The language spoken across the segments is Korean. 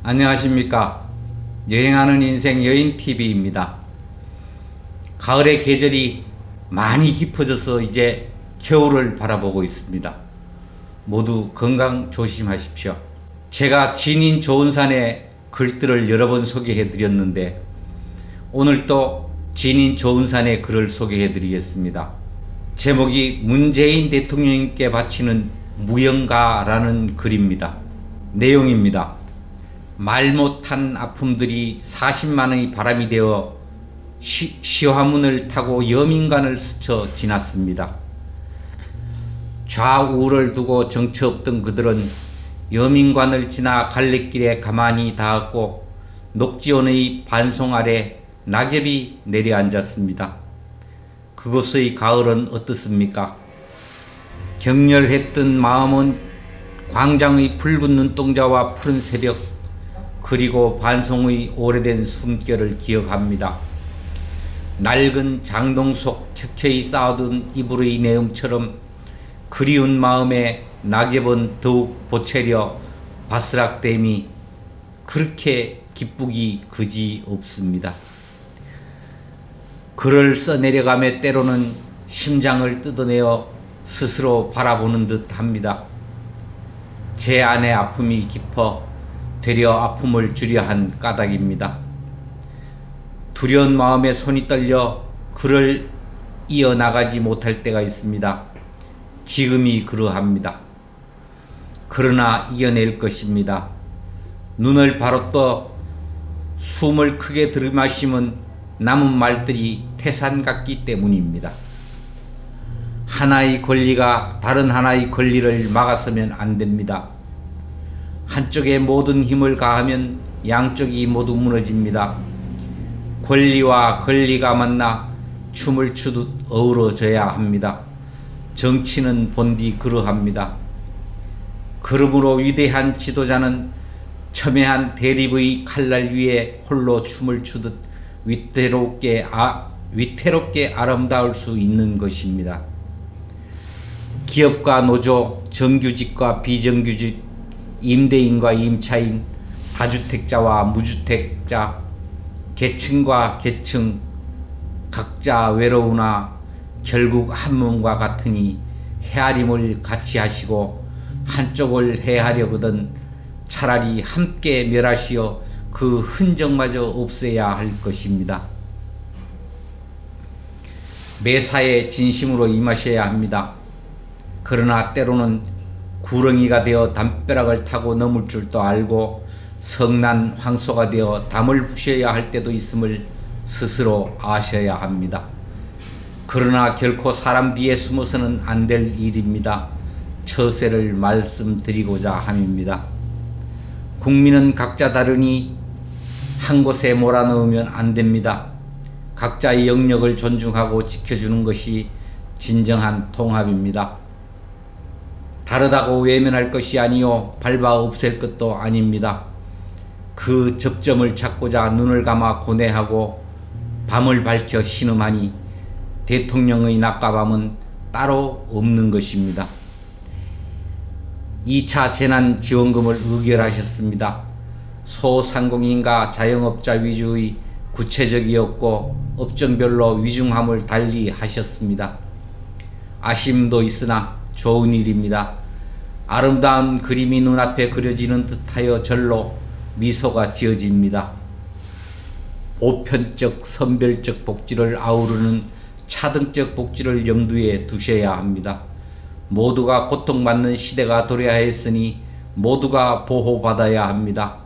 안녕하십니까. 여행하는 인생 여행TV입니다. 가을의 계절이 많이 깊어져서 이제 겨울을 바라보고 있습니다. 모두 건강 조심하십시오. 제가 진인 좋은산의 글들을 여러 번 소개해 드렸는데 오늘 또 진인 좋은산의 글을 소개해 드리겠습니다. 제목이 문재인 대통령님께 바치는 무영가라는 글입니다. 내용입니다. 말 못한 아픔들이 40만의 바람이 되어 시화문을 타고 여민관을 스쳐 지났습니다. 좌우를 두고 정처 없던 그들은 여민관을 지나 갈래길에 가만히 닿았고 녹지원의 반송 아래 낙엽이 내려앉았습니다. 그곳의 가을은 어떻습니까? 격렬했던 마음은 광장의 붉은 눈동자와 푸른 새벽 그리고 반송의 오래된 숨결을 기억합니다. 낡은 장동 속 켜켜이 쌓아둔 이불의 내음처럼 그리운 마음에 낙엽은 더욱 보채려 바스락됨이 그렇게 기쁘기 그지 없습니다. 글을 써내려가며 때로는 심장을 뜯어내어 스스로 바라보는 듯 합니다. 제 안의 아픔이 깊어 되려 아픔을 주려 한 까닭입니다. 두려운 마음에 손이 떨려 글을 이어나가지 못할 때가 있습니다. 지금이 그러합니다. 그러나 이겨낼 것입니다. 눈을 바로 떠 숨을 크게 들이마시면 남은 말들이 태산 같기 때문입니다. 하나의 권리가 다른 하나의 권리를 막아서면 안 됩니다. 한쪽에 모든 힘을 가하면 양쪽이 모두 무너집니다. 권리와 권리가 만나 춤을 추듯 어우러져야 합니다. 정치는 본디 그러합니다. 그러므로 위대한 지도자는 첨예한 대립의 칼날 위에 홀로 춤을 추듯 위태롭게 아름다울 수 있는 것입니다. 기업과 노조, 정규직과 비정규직, 임대인과 임차인, 다주택자와 무주택자, 계층과 계층, 각자 외로우나 결국 한 몸과 같으니 헤아림을 같이 하시고 한쪽을 해하려거든 차라리 함께 멸하시어 그 흔적마저 없애야 할 것입니다. 매사에 진심으로 임하셔야 합니다. 그러나 때로는 구렁이가 되어 담벼락을 타고 넘을 줄도 알고 성난 황소가 되어 담을 부셔야 할 때도 있음을 스스로 아셔야 합니다. 그러나 결코 사람 뒤에 숨어서는 안 될 일입니다. 처세를 말씀드리고자 함입니다. 국민은 각자 다르니 한 곳에 몰아넣으면 안 됩니다. 각자의 영역을 존중하고 지켜주는 것이 진정한 통합입니다. 다르다고 외면할 것이 아니요 밟아 없앨 것도 아닙니다. 그 접점을 찾고자 눈을 감아 고뇌하고 밤을 밝혀 신음하니 대통령의 낮과 밤은 따로 없는 것입니다. 2차 재난지원금을 의결하셨습니다. 소상공인과 자영업자 위주의 구체적이었고 업종별로 위중함을 달리 하셨습니다. 아쉬움도 있으나 좋은 일입니다. 아름다운 그림이 눈앞에 그려지는 듯하여 절로 미소가 지어집니다. 보편적 선별적 복지를 아우르는 차등적 복지를 염두에 두셔야 합니다. 모두가 고통받는 시대가 도래하였으니 모두가 보호받아야 합니다.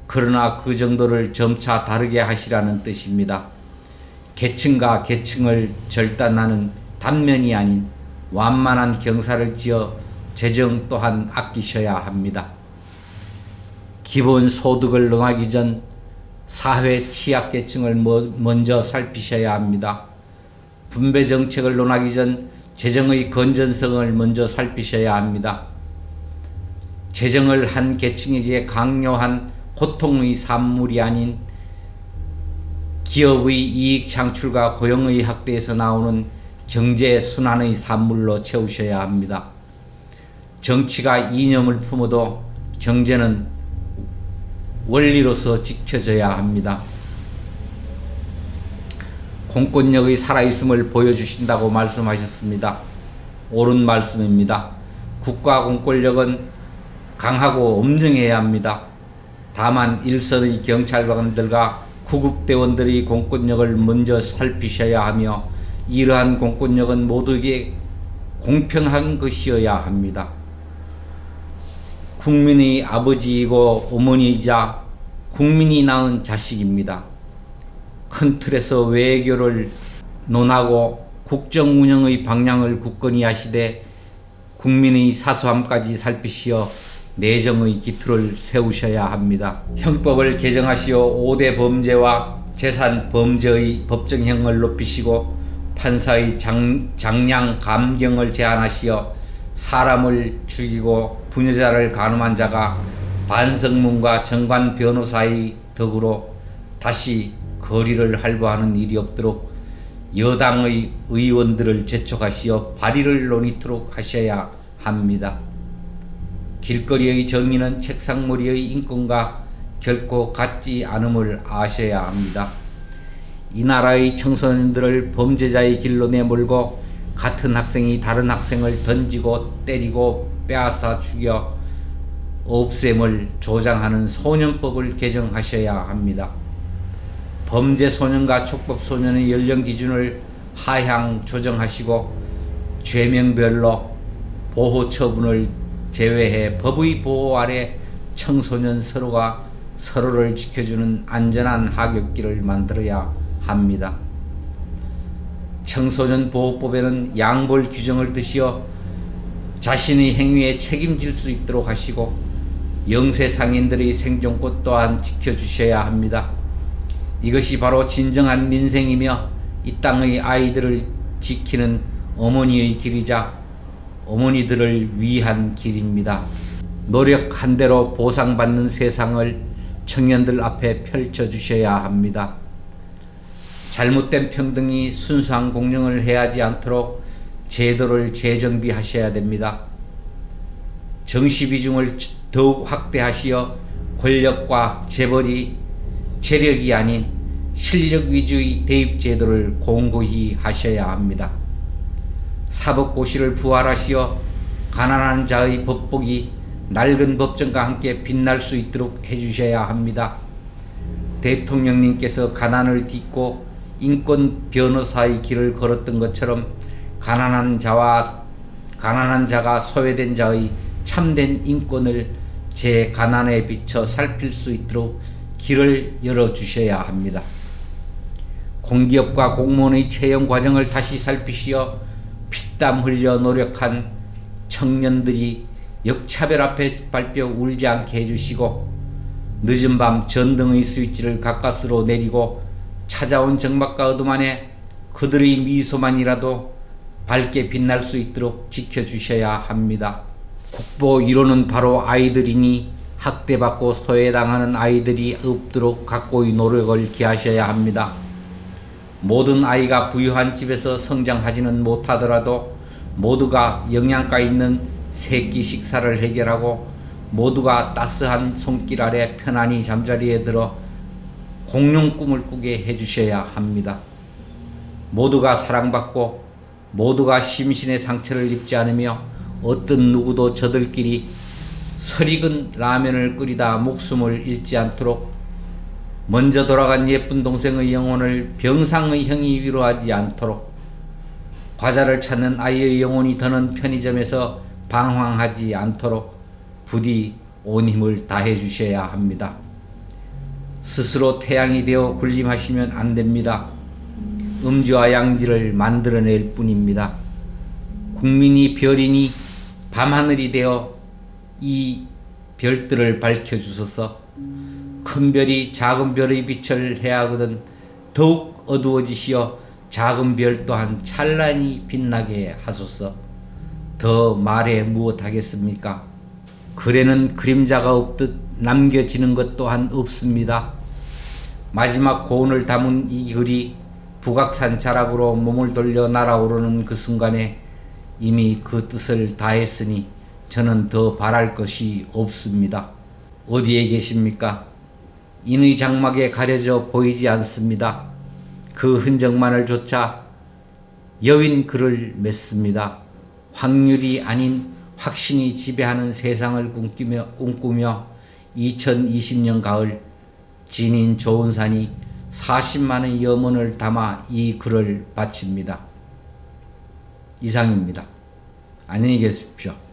그러나 그 정도를 점차 다르게 하시라는 뜻입니다. 계층과 계층을 절단하는 단면이 아닌 완만한 경사를 지어 재정 또한 아끼셔야 합니다. 기본소득을 논하기 전 사회 취약계층을 먼저 살피셔야 합니다. 분배정책을 논하기 전 재정의 건전성을 먼저 살피셔야 합니다. 재정을 한 계층에게 강요한 고통의 산물이 아닌 기업의 이익 창출과 고용의 확대에서 나오는 경제 순환의 산물로 채우셔야 합니다. 정치가 이념을 품어도 경제는 원리로서 지켜져야 합니다. 공권력의 살아있음을 보여주신다고 말씀하셨습니다. 옳은 말씀입니다. 국가 공권력은 강하고 엄정해야 합니다. 다만 일선의 경찰관들과 구급대원들의 공권력을 먼저 살피셔야 하며 이러한 공권력은 모두에게 공평한 것이어야 합니다. 국민의 아버지이고 어머니이자 국민이 낳은 자식입니다. 큰 틀에서 외교를 논하고 국정 운영의 방향을 굳건히 하시되 국민의 사소함까지 살피시어 내정의 기틀을 세우셔야 합니다. 형법을 개정하시어 5대 범죄와 재산 범죄의 법정형을 높이시고 판사의 장량 감경을 제한하시어 사람을 죽이고 부녀자를 간음한 자가 반성문과 정관 변호사의 덕으로 다시 거리를 할보하는 일이 없도록 여당의 의원들을 재촉하시어 발의를 논의토록 하셔야 합니다. 길거리의 정의는 책상머리의 인권과 결코 같지 않음을 아셔야 합니다. 이 나라의 청소년들을 범죄자의 길로 내몰고 같은 학생이 다른 학생을 던지고 때리고 빼앗아 죽여 없앰을 조장하는 소년법을 개정하셔야 합니다. 범죄 소년과 촉법 소년의 연령 기준을 하향 조정하시고 죄명별로 보호 처분을 제외해 법의 보호 아래 청소년 서로가 서로를 지켜주는 안전한 하굣길을 만들어야 합니다. 청소년 보호법에는 양벌 규정을 드시어 자신의 행위에 책임질 수 있도록 하시고 영세 상인들의 생존권 또한 지켜주셔야 합니다. 이것이 바로 진정한 민생이며 이 땅의 아이들을 지키는 어머니의 길이자 어머니들을 위한 길입니다. 노력한 대로 보상받는 세상을 청년들 앞에 펼쳐주셔야 합니다. 잘못된 평등이 순수한 공정을 해하지 않도록 제도를 재정비하셔야 됩니다. 정시 비중을 더욱 확대하시어 권력과 재벌이 재력이 아닌 실력 위주의 대입 제도를 공고히 하셔야 합니다. 사법고시를 부활하시어 가난한 자의 법복이 낡은 법정과 함께 빛날 수 있도록 해주셔야 합니다. 대통령님께서 가난을 딛고 인권 변호사의 길을 걸었던 것처럼 가난한 자가 소외된 자의 참된 인권을 제 가난에 비춰 살필 수 있도록 길을 열어주셔야 합니다. 공기업과 공무원의 채용 과정을 다시 살피시어 피땀 흘려 노력한 청년들이 역차별 앞에 밟혀 울지 않게 해주시고 늦은 밤 전등의 스위치를 가까스로 내리고 찾아온 적막과 어둠 안에 그들의 미소만이라도 밝게 빛날 수 있도록 지켜주셔야 합니다. 국보 1호는 바로 아이들이니 학대받고 소외당하는 아이들이 없도록 각고의 노력을 기하셔야 합니다. 모든 아이가 부유한 집에서 성장하지는 못하더라도 모두가 영양가 있는 세끼 식사를 해결하고 모두가 따스한 손길 아래 편안히 잠자리에 들어 공룡 꿈을 꾸게 해주셔야 합니다. 모두가 사랑받고 모두가 심신의 상처를 입지 않으며 어떤 누구도 저들끼리 설익은 라면을 끓이다 목숨을 잃지 않도록 먼저 돌아간 예쁜 동생의 영혼을 병상의 형이 위로하지 않도록 과자를 찾는 아이의 영혼이 더는 편의점에서 방황하지 않도록 부디 온 힘을 다해 주셔야 합니다. 스스로 태양이 되어 군림하시면 안 됩니다. 음지와 양지를 만들어낼 뿐입니다. 국민이 별이니 밤하늘이 되어 이 별들을 밝혀주소서. 큰 별이 작은 별의 빛을 해하거든 더욱 어두워지시어 작은 별 또한 찬란히 빛나게 하소서. 더 말해 무엇하겠습니까? 글에는 그림자가 없듯 남겨지는 것 또한 없습니다. 마지막 고운을 담은 이 글이 북악산 자락으로 몸을 돌려 날아오르는 그 순간에 이미 그 뜻을 다했으니 저는 더 바랄 것이 없습니다. 어디에 계십니까? 인의 장막에 가려져 보이지 않습니다. 그 흔적만을 조차 여윈 그를 맺습니다. 확률이 아닌 확신이 지배하는 세상을 꿈꾸며 2020년 가을 진인 조은산이 40만의 염원을 담아 이 글을 바칩니다. 이상입니다. 안녕히 계십시오.